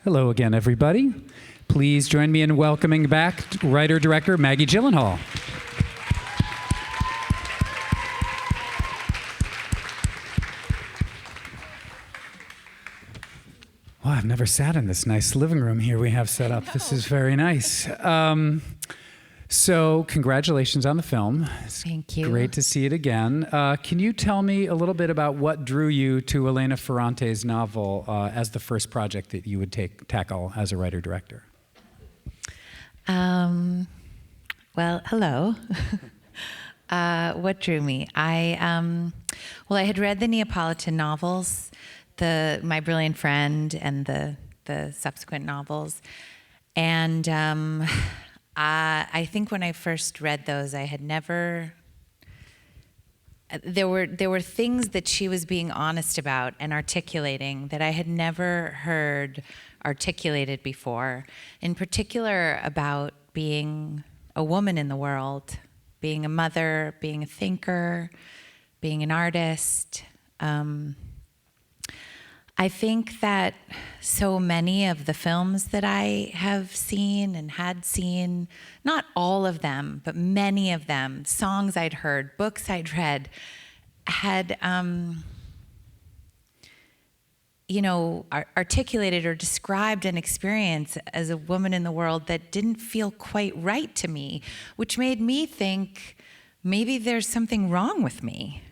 Hello again, everybody. Please join me in welcoming back writer-director Maggie Gyllenhaal. Well, I've never sat in this nice living room here we have set up. This is very nice. So congratulations on the film. It's Thank you. Great to see it again. Can you tell me a little bit about what drew you to Elena Ferrante's novel as the first project that you would tackle as a writer-director? Well, hello. What drew me? I had read the Neapolitan novels, My Brilliant Friend, and the subsequent novels, and I think when I first read those, I had never. There were things that she was being honest about and articulating that I had never heard articulated before. In particular, about being a woman in the world, being a mother, being a thinker, being an artist. I think that so many of the films that I have seen and had seen, not all of them, but many of them, songs I'd heard, books I'd read, had, articulated or described an experience as a woman in the world that didn't feel quite right to me, which made me think maybe there's something wrong with me.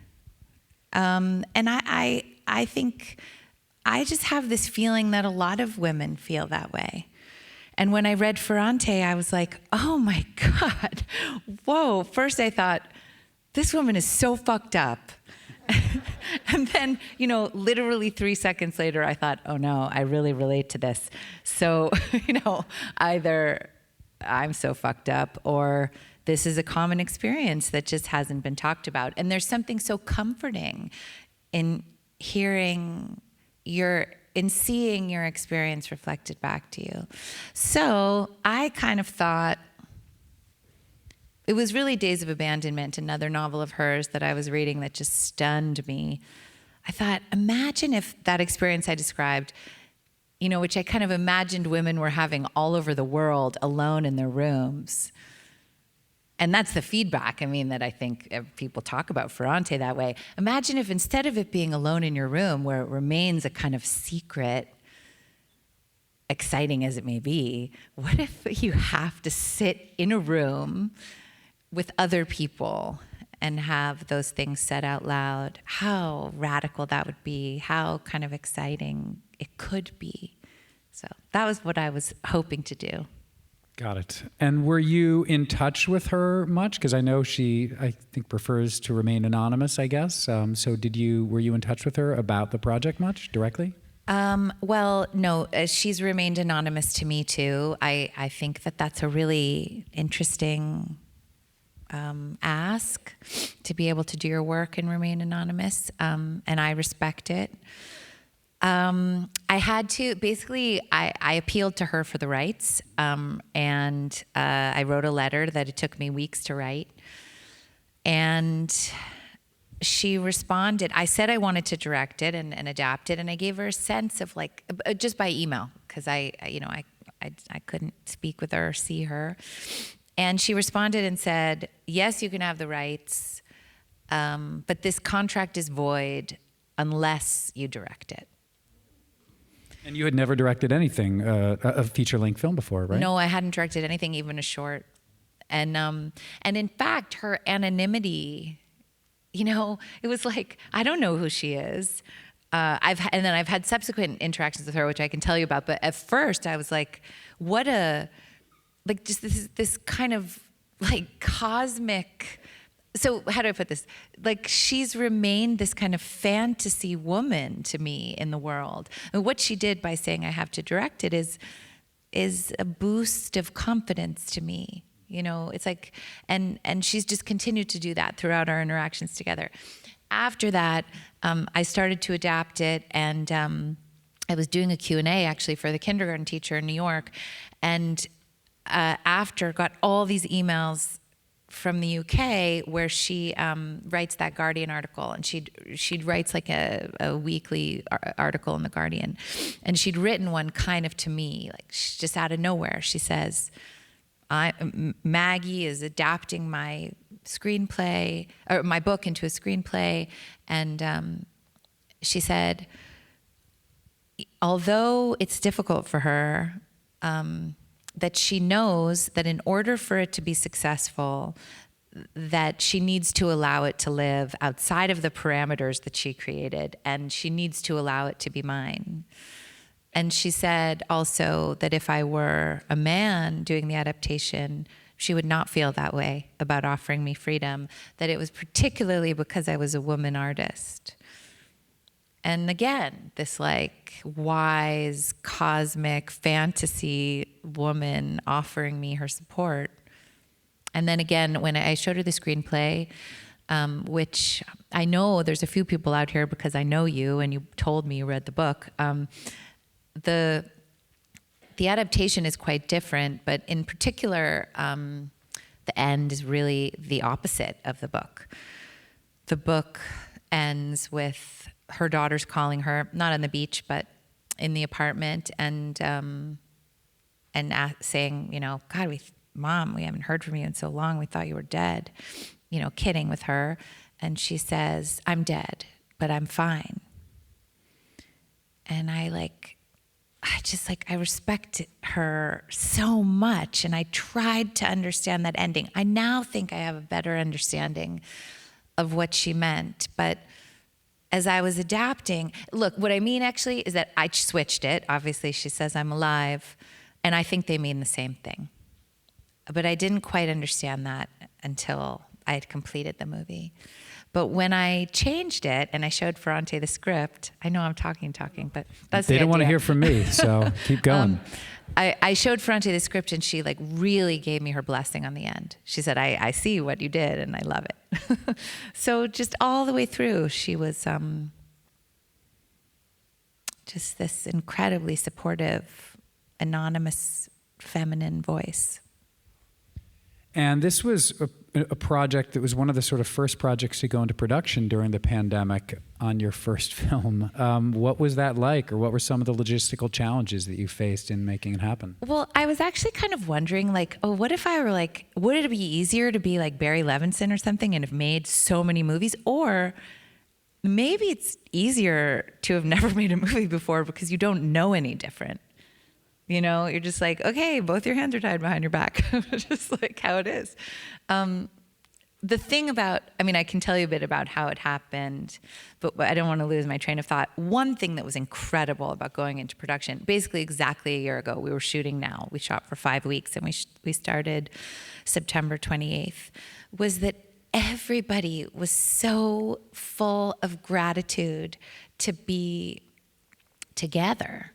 And I think I just have this feeling that a lot of women feel that way. And when I read Ferrante, I was like, oh my God, whoa. First I thought, this woman is so fucked up. And then, literally 3 seconds later, I thought, oh no, I really relate to this. So, either I'm so fucked up or this is a common experience that just hasn't been talked about. And there's something so comforting in seeing your experience reflected back to you. So I kind of thought, it was really Days of Abandonment, another novel of hers that I was reading that just stunned me. I thought, imagine if that experience I described, which I kind of imagined women were having all over the world alone in their rooms. And that's the feedback, that I think people talk about Ferrante that way. Imagine if instead of it being alone in your room, where it remains a kind of secret, exciting as it may be, what if you have to sit in a room with other people and have those things said out loud? How radical that would be, how kind of exciting it could be. So that was what I was hoping to do. Got it. And were you in touch with her much? Because I know she, I think, prefers to remain anonymous, I guess. So were you in touch with her about the project much, directly? Well, no, she's remained anonymous to me too. I think that that's a really interesting ask, to be able to do your work and remain anonymous, and I respect it. I had to, basically, I appealed to her for the rights, and I wrote a letter that it took me weeks to write, and she responded. I said I wanted to direct it and adapt it, and I gave her a sense of just by email, because I couldn't speak with her or see her, and she responded and said, yes, you can have the rights, but this contract is void unless you direct it. And you had never directed anything, a feature-length film before, right? No, I hadn't directed anything, even a short. And in fact, her anonymity, it was like, I don't know who she is. I've had subsequent interactions with her, which I can tell you about. But at first, I was like, just this kind of cosmic. So how do I put this? She's remained this kind of fantasy woman to me in the world. And what she did by saying I have to direct it is a boost of confidence to me. It's like, and she's just continued to do that throughout our interactions together. After that, I started to adapt it, and I was doing a Q&A actually for the kindergarten teacher in New York, and after got all these emails from the UK, where she writes that Guardian article, and she'd writes like a weekly article in the Guardian, and she'd written one kind of to me, like just out of nowhere. She says, Maggie is adapting my screenplay, or my book, into a screenplay, and she said, although it's difficult for her, that she knows that in order for it to be successful, that she needs to allow it to live outside of the parameters that she created, and she needs to allow it to be mine. And she said also that if I were a man doing the adaptation, she would not feel that way about offering me freedom, that it was particularly because I was a woman artist. And again, this like wise, cosmic fantasy woman offering me her support. And then again, when I showed her the screenplay, which I know there's a few people out here because I know you and you told me you read the book. The adaptation is quite different, but in particular, the end is really the opposite of the book. The book ends with her daughters calling her, not on the beach, but in the apartment, and saying, you know, God, Mom, we haven't heard from you in so long. We thought you were dead. You know, kidding with her. And she says, I'm dead, but I'm fine. And I respect her so much. And I tried to understand that ending. I now think I have a better understanding of what she meant. But as I was adapting, look, what I mean actually is that I switched it. Obviously, she says I'm alive. And I think they mean the same thing. But I didn't quite understand that until I had completed the movie. But when I changed it and I showed Ferrante the script, I know I'm talking, but that's the idea. They don't want to hear from me, so keep going. I showed Ferrante the script, and she like really gave me her blessing on the end. She said, I see what you did and I love it. So just all the way through, she was just this incredibly supportive, anonymous, feminine voice. And this was a project that was one of the sort of first projects to go into production during the pandemic on your first film. What was that like, or what were some of the logistical challenges that you faced in making it happen? Well, I was actually kind of wondering, like, oh, what if I were like, would it be easier to be like Barry Levinson or something and have made so many movies? Or maybe it's easier to have never made a movie before because you don't know any different. You know, you're just like, okay, both your hands are tied behind your back. Just like how it is. The thing about, I mean, I can tell you a bit about how it happened, but I don't want to lose my train of thought. One thing that was incredible about going into production, basically exactly a year ago, we were shooting now. We shot for 5 weeks, and we started September 28th, was that everybody was so full of gratitude to be together,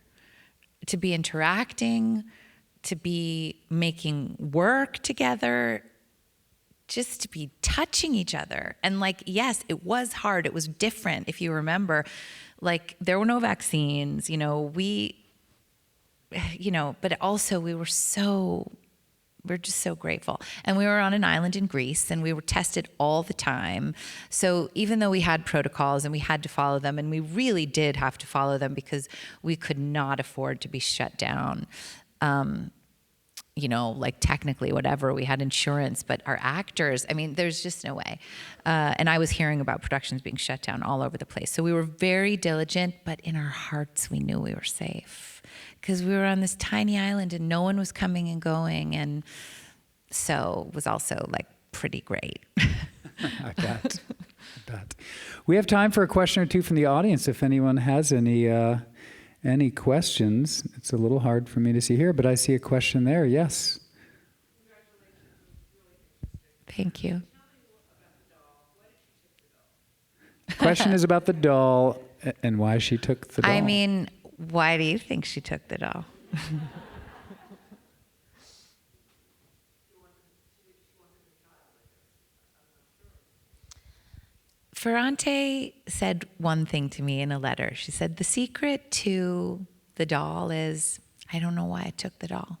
to be interacting, to be making work together, just to be touching each other. And like, yes, it was hard. It was different. If you remember, like there were no vaccines, but also we're just so grateful. And we were on an island in Greece, and we were tested all the time. So even though we had protocols and we had to follow them, and we really did have to follow them because we could not afford to be shut down, like technically whatever, we had insurance, but our actors, I mean, there's just no way. And I was hearing about productions being shut down all over the place. So we were very diligent, but in our hearts, we knew we were safe because we were on this tiny island and no one was coming and going. And so it was also like pretty great. I bet. We have time for a question or two from the audience if anyone has any questions. It's a little hard for me to see here, but I see a question there. Yes. Thank you. The question is about the doll and why she took the doll. I mean, why do you think she took the doll? Ferrante said one thing to me in a letter. She said, the secret to the doll is, I don't know why I took the doll.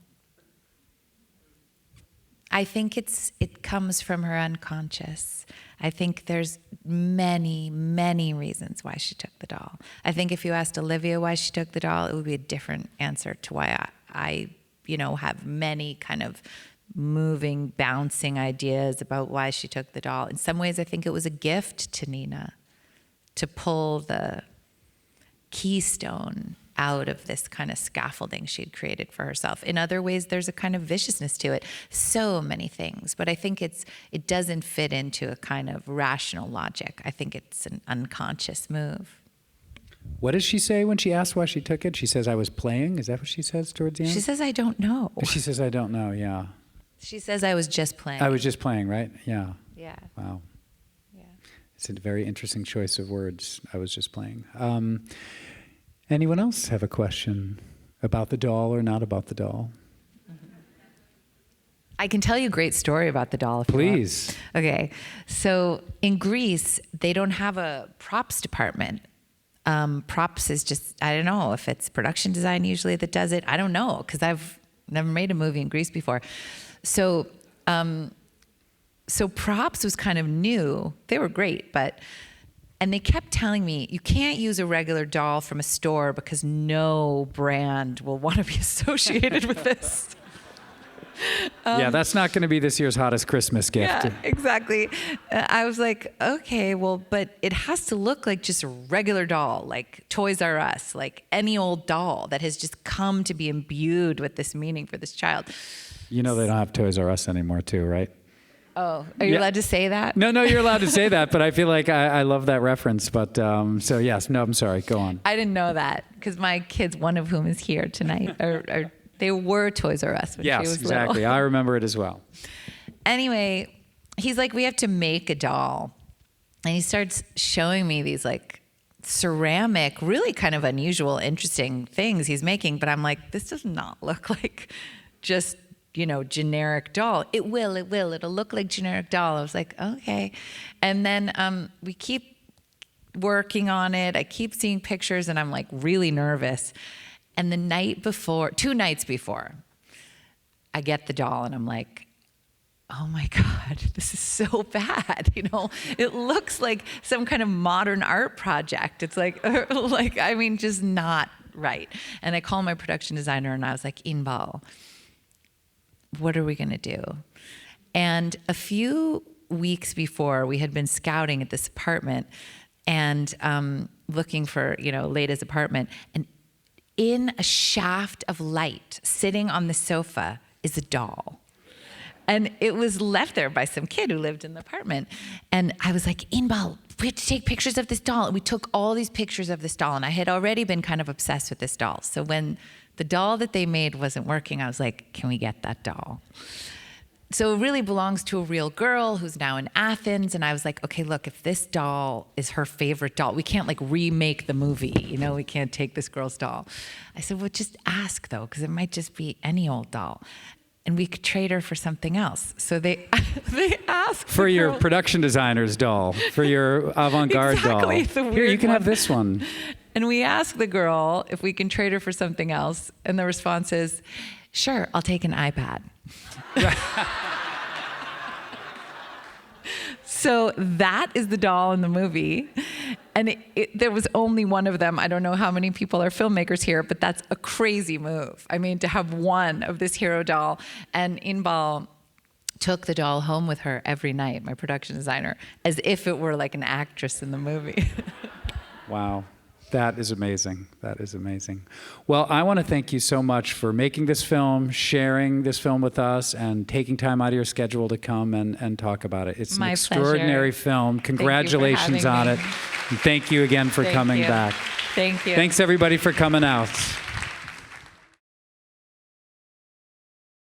I think it comes from her unconscious. I think there's many, many reasons why she took the doll. I think if you asked Olivia why she took the doll, it would be a different answer to why I have many kind of moving, bouncing ideas about why she took the doll. In some ways, I think it was a gift to Nina to pull the keystone out of this kind of scaffolding she'd created for herself. In other ways, there's a kind of viciousness to it. So many things. But I think it doesn't fit into a kind of rational logic. I think it's an unconscious move. What does she say when she asks why she took it? She says, I was playing? Is that what she says towards the end? She says, I don't know. She says, I don't know, yeah. She says, I was just playing. I was just playing, right? Yeah. Yeah. Wow. Yeah. It's a very interesting choice of words. I was just playing. Anyone else have a question about the doll or not about the doll? I can tell you a great story about the doll if you want. Please. Okay. So in Greece, they don't have a props department. Props is just, I don't know if it's production design usually that does it. I don't know, because I've never made a movie in Greece before. So props was kind of new. They were great, and they kept telling me, you can't use a regular doll from a store because no brand will want to be associated with this. Yeah, that's not going to be this year's hottest Christmas gift. Yeah, exactly. I was like, okay, well, but it has to look like just a regular doll, like Toys R Us, like any old doll that has just come to be imbued with this meaning for this child. You know they don't have Toys R Us anymore too, right? Oh, are you allowed to say that? No, you're allowed to say that, but I feel like I love that reference. But so yes, no, I'm sorry. Go on. I didn't know that because my kids, one of whom is here tonight, they were Toys R Us when she was little. Yes, exactly. I remember it as well. Anyway, he's like, we have to make a doll. And he starts showing me these like ceramic, really kind of unusual, interesting things he's making. But I'm like, this does not look like just, generic doll. It'll look like generic doll. I was like, okay. And then we keep working on it. I keep seeing pictures and I'm like really nervous. And the night before, 2 nights before, I get the doll and I'm like, oh my God, this is so bad. It looks like some kind of modern art project. It's like, just not right. And I called my production designer and I was like, Inbal, what are we going to do? And a few weeks before, we had been scouting at this apartment and looking for, Leda's apartment. And in a shaft of light, sitting on the sofa, is a doll. And it was left there by some kid who lived in the apartment. And I was like, Inbal, we have to take pictures of this doll. And we took all these pictures of this doll. And I had already been kind of obsessed with this doll. So when the doll that they made wasn't working, I was like, can we get that doll? So it really belongs to a real girl who's now in Athens. And I was like, okay, look, if this doll is her favorite doll, we can't remake the movie. We can't take this girl's doll. I said, well, just ask though, because it might just be any old doll. And we could trade her for something else. So they asked for your production designer's doll, for your avant-garde doll. Here, you can have this one. And we asked the girl if we can trade her for something else. And the response is, sure, I'll take an iPad. So that is the doll in the movie. And there was only one of them. I don't know how many people are filmmakers here, but that's a crazy move. I mean, to have one of this hero doll. And Inbal took the doll home with her every night, my production designer, as if it were like an actress in the movie. Wow. That is amazing. That is amazing. Well, I want to thank you so much for making this film, sharing this film with us, and taking time out of your schedule to come and talk about it. It's an extraordinary film. Congratulations on it. And thank you again for coming back. Thank you. Thanks, everybody, for coming out.